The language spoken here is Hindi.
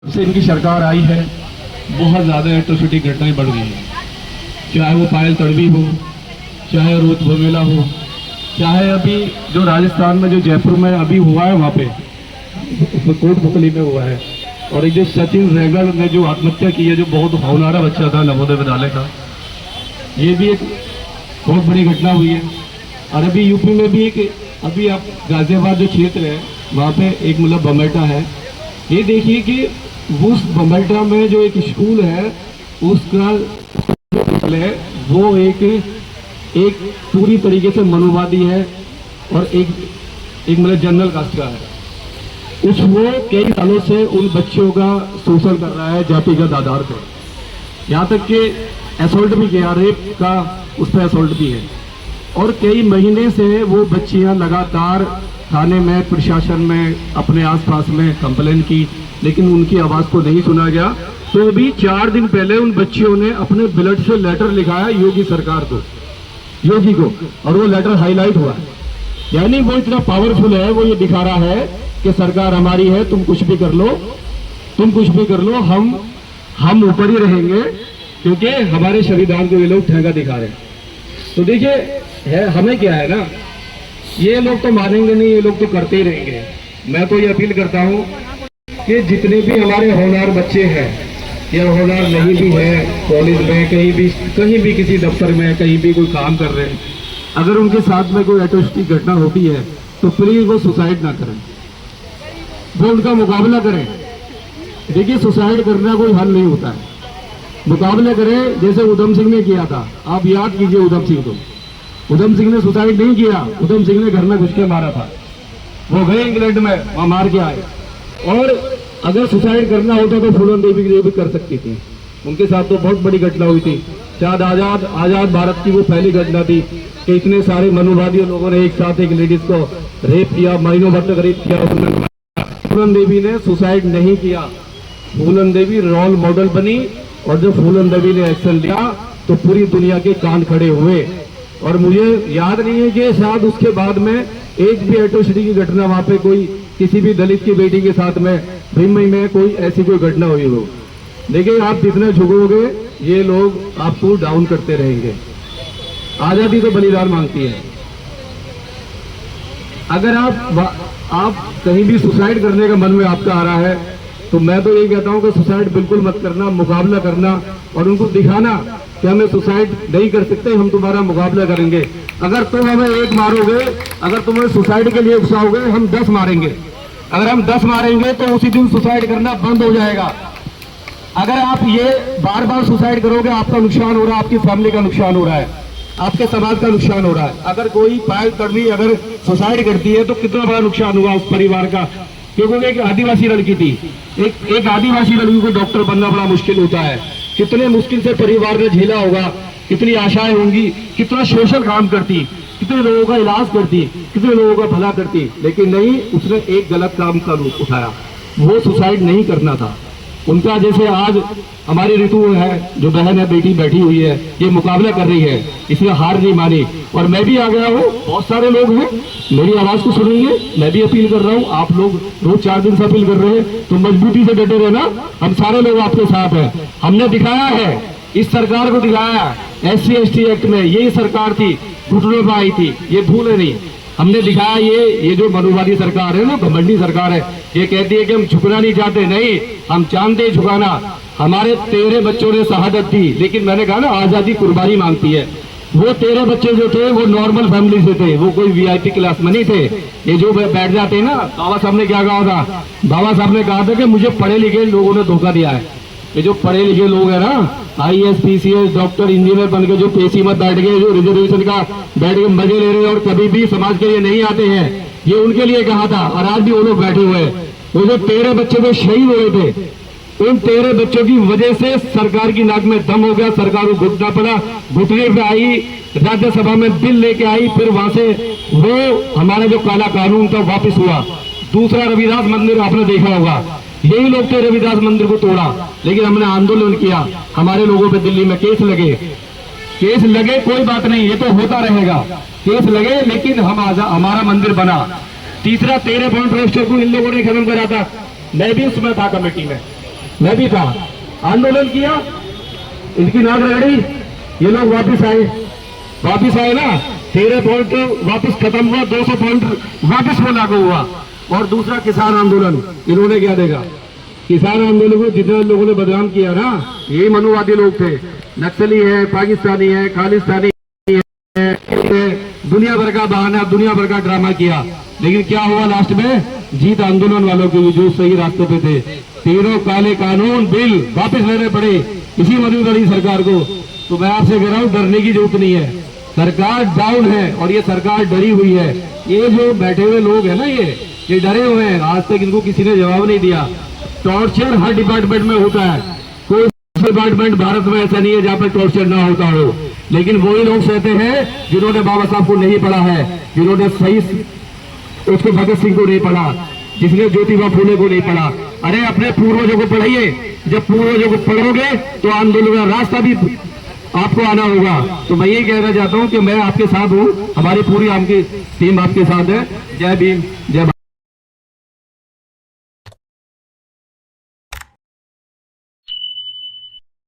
से इनकी सरकार आई है बहुत ज़्यादा एट्रोसिटी घटनाएं बढ़ गई हैं, चाहे वो पायल तड़वी हो, चाहे रोहित वघेला हो, चाहे अभी जो राजस्थान में जो जयपुर में अभी हुआ है वहाँ पे कोटपुतली में हुआ है, और एक जो सचिन रेगल ने जो आत्महत्या की है, जो बहुत हौनारा बच्चा था नवोदय विद्यालय का, ये भी एक बहुत बड़ी घटना हुई है। और अभी यूपी में भी एक, अभी आप गाजियाबाद जो क्षेत्र है वहाँ पे एक मतलब बमेटा है, ये देखिए कि उस बमेटा में जो एक स्कूल है उसका है वो एक पूरी तरीके से मनुवादी है और एक मतलब जनरल कास्ट का है। वो कई सालों से उन बच्चों का शोषण कर रहा है जातिगत आधार पर, यहाँ तक कि असॉल्ट भी किया, रेप का उस पर असॉल्ट भी है। और कई महीने से वो बच्चियां लगातार थाने में, प्रशासन में, अपने आसपास में कंप्लेन की, लेकिन उनकी आवाज़ को नहीं सुना गया। तो अभी 4 दिन पहले उन बच्चियों ने अपने ब्लड से लेटर लिखाया योगी सरकार को, योगी को, और वो लेटर हाईलाइट हुआ। यानी वो इतना पावरफुल है, वो ये दिखा रहा है कि सरकार हमारी है, तुम कुछ भी कर लो, तुम कुछ भी कर लो, हम ऊपर ही रहेंगे, क्योंकि हमारे संविधान को ये लोग ठेका दिखा रहे हैं। तो देखिए है, हमें क्या है ना, ये लोग तो मानेंगे नहीं, ये लोग तो करते ही रहेंगे। मैं तो ये अपील करता हूँ कि जितने भी हमारे होनहार बच्चे हैं या होनहार नहीं भी हैं, कॉलेज में कहीं भी किसी दफ्तर में कहीं भी कोई काम कर रहे हैं, अगर उनके साथ में कोई एट्रोसिटी घटना होती है तो प्लीज वो सुसाइड ना करें, वो उनका मुकाबला करें। देखिए सुसाइड करना कोई हल नहीं होता है, मुकाबले करें, जैसे उधम सिंह ने किया था। आप याद कीजिए उधम सिंह को, उधम सिंह ने सुसाइड नहीं किया, उधम सिंह ने घर में घुस के मारा था। वो गए इंग्लैंड में, वहां मार के आए। और अगर सुसाइड करना होता तो फूलन देवी के लिए भी कर सकती थी, उनके साथ तो बहुत बड़ी घटना हुई थी। शायद आजाद भारत की वो पहली घटना थी कि इतने सारे मनुवादी लोगों ने एक साथ एक लेडीज को रेप किया, महीनों भर तक रेप किया। फूलन देवी ने सुसाइड नहीं किया, फूलन देवी रोल मॉडल बनी, और जब फूलन देवी ने एक्शन लिया तो पूरी दुनिया के कान खड़े हुए। और मुझे याद नहीं है कि शायद उसके बाद में एक भी एट्रोसिटी की घटना वहां पे कोई किसी भी दलित की बेटी के साथ में भीमई में कोई ऐसी कोई घटना हुई हो। देखिए आप जितने झुकोगे ये लोग आपको डाउन करते रहेंगे। आजादी तो बलिदान मांगती है। अगर आप कहीं भी सुसाइड करने का मन में आपका आ रहा है तो मैं तो ये कहता हूं कि सुसाइड बिल्कुल मत करना, मुकाबला करना और उनको दिखाना कि हमें सुसाइड नहीं कर सकते, हम तुम्हारा मुकाबला करेंगे। अगर तुम हमें एक मारोगे, अगर तुम हमें सुसाइड के लिए उकसाओगे, हम 10 मारेंगे। अगर हम 10 मारेंगे तो उसी दिन सुसाइड करना बंद हो जाएगा। अगर आप ये बार बार सुसाइड करोगे, आपका नुकसान हो रहा है, आपकी फैमिली का नुकसान हो रहा है, आपके समाज का नुकसान हो रहा है। अगर कोई पायल तड़वी अगर सुसाइड करती है तो कितना बड़ा नुकसान हुआ उस परिवार का, क्योंकि एक आदिवासी लड़की थी, एक आदिवासी लड़की को डॉक्टर बनना बड़ा मुश्किल होता है। कितने मुश्किल से परिवार ने झेला होगा, कितनी आशाएं होंगी, कितना सोशल काम करती, कितने लोगों का इलाज करती, कितने लोगों का भला करती, लेकिन नहीं, उसने एक गलत काम का रूप उठाया। वो सुसाइड नहीं करना था उनका। जैसे आज हमारी ऋतु है, जो बहन है, बेटी बैठी हुई है, ये मुकाबला कर रही है, इसने हार नहीं मानी। और मैं भी आ गया हूँ, बहुत सारे लोग हैं मेरी आवाज को सुनेंगे। मैं भी अपील कर रहा हूँ, आप लोग रोज 4 दिन से अपील कर रहे हैं, तो मजबूती से डटे रहना। हम सारे लोग आपके साथ हैं। हमने दिखाया है, इस सरकार को दिखाया, SC ST एक्ट में यही सरकार थी, घुटनों पर आई थी, ये भूले नहीं। हमने दिखाया ये जो मनुवादी सरकार है ना, घमंडी सरकार है, ये कहती है कि हम झुकना नहीं चाहते, नहीं, हम जानते हैं झुकाना। हमारे 13 बच्चों ने शहादत दी, लेकिन मैंने कहा ना आजादी कुर्बानी मांगती है। वो 13 बच्चे जो थे वो नॉर्मल फैमिली से थे, वो कोई VIP क्लास में नहीं थे। ये जो बैठ जाते हैं ना, बाबा साहब ने क्या कहा था, बाबा साहब ने कहा था कि मुझे पढ़े लिखे लोगों ने धोखा दिया है। ये जो पढ़े लिखे लोग हैं ना, IAS PCS डॉक्टर इंजीनियर बन के जो पेशी मत बैठ गए, जो रिजर्वेशन का बैठ के मजे ले रहे हैं और कभी भी समाज के लिए नहीं आते हैं, ये उनके लिए कहा था। और आज भी वो लोग बैठे हुए हैं। वो जो 13 बच्चे जो शहीद हुए थे, उन 13 बच्चों की वजह से सरकार की नाक में दम हो गया, सरकार को घुटना पड़ा, घुटने पे आई, राज्यसभा में बिल लेके आई, फिर वहां से वो हमारा जो काला कानून था वापस हुआ। दूसरा रविदास मंदिर आपने देखा होगा, यही लोग थे रविदास मंदिर को तोड़ा, लेकिन हमने आंदोलन किया, हमारे लोगों पे दिल्ली में केस लगे, कोई बात नहीं, ये तो होता रहेगा, केस लगे, लेकिन हमारा मंदिर बना। तीसरा 13 पॉइंट रोस्टर को इन लोगों ने खत्म करा था, मैं भी उसमें था कमेटी में। मैं भी था, आंदोलन किया, इनकी नाक रगड़ी, ये लोग वापिस आए ना, 13 पॉइंट वापिस खत्म हुआ, 200 पॉइंट वापिस वो लागू हुआ। और दूसरा किसान आंदोलन, इन्होंने क्या देखा, किसान आंदोलन को जितने लोगों ने बदनाम किया ना, यही मनुवादी लोग थे, नक्सली है, पाकिस्तानी है, खालिस्तानी है, दुनिया भर का बहाना, दुनिया भर का ड्रामा किया। लेकिन क्या हुआ लास्ट में, जीत आंदोलन वालों की, जो सही रास्ते पे थे। तीनों काले कानून बिल वापस लेने पड़े इसी मौजूदा सरकार को। तो मैं आपसे कह रहा हूँ, डरने की जरूरत नहीं है, सरकार डाउन है और ये सरकार डरी हुई है। ये जो बैठे हुए लोग हैं ना, ये डरे हुए हैं, आज तक इनको किसी ने जवाब नहीं दिया। टॉर्चर हर डिपार्टमेंट में होता है, कोई डिपार्टमेंट भारत में ऐसा नहीं है जहाँ पर टॉर्चर ना होता हो। लेकिन वही लोग सहते हैं जिन्होंने बाबा साहब को नहीं पढ़ा है, जिन्होंने सही उसको भगत सिंह को नहीं पढ़ा, जिसने ज्योतिबा फूले को नहीं पढ़ा। अरे अपने पूर्वजों को पढ़ाइए, जब पूर्वजों को पढ़ोगे तो आंदोलन का रास्ता भी आपको आना होगा। तो मैं ये कहना चाहता हूँ कि मैं आपके साथ हूँ, हमारी पूरी आपकी टीम आपके साथ है। जय भीम, जय भारत।